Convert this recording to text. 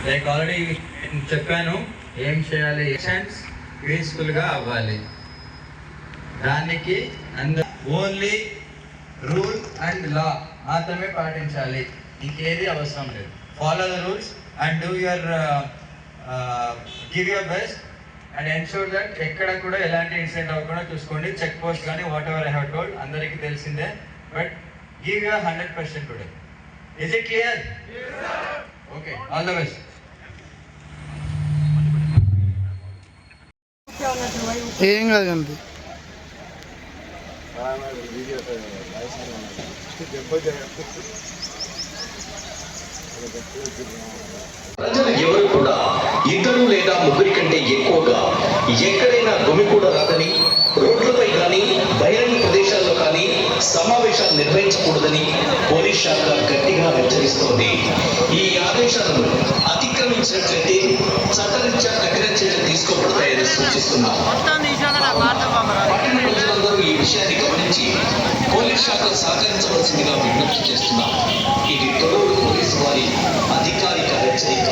Like already చెప్పాను ఏం చేయాలి, ఎలక్షన్స్ పీస్ఫుల్గా అవ్వాలి. దానికి ఓన్లీ రూల్ అండ్ లా మాత్రమే పాటించాలి, ఇంకేది అవసరం లేదు. Follow the rules and do your give your best and ensure that ఎక్కడ కూడా ఎలాంటి ఇన్సిడెంట్ అవ్వకుండా చూసుకోండి. చెక్ పోస్ట్ కానీ what ever I have told అందరికీ తెలిసిందే, but give your 100% today. Is it clear? Okay, all the best. ఏం కాదు అండి. ప్రజలు ఎవరు కూడా ఇద్దరు లేదా ముగ్గురి కంటే ఎక్కువగా ఎక్కడైనా గుమికూడరాదని, రోడ్లపై కానీ బహిరంగ ప్రదేశాల్లో కానీ సమావేశాలు నిర్వహించకూడదని పోలీస్ శాఖ గట్టిగా హెచ్చరిస్తోంది. ఈ ఆదేశాలను అతిక్రమించినట్లయితే చట్టరీత్యా కఠిన చర్యలు తీసుకోబడతాయని సూచిస్తున్నారు. పట్టణ ప్రజలందరూ ఈ విషయాన్ని గమనించి పోలీస్ శాఖకు సహకరించవలసిందిగా విజ్ఞప్తి చేస్తున్నారు. ఇది తొలూరు పోలీసు వారి అధికారిక హెచ్చరిక.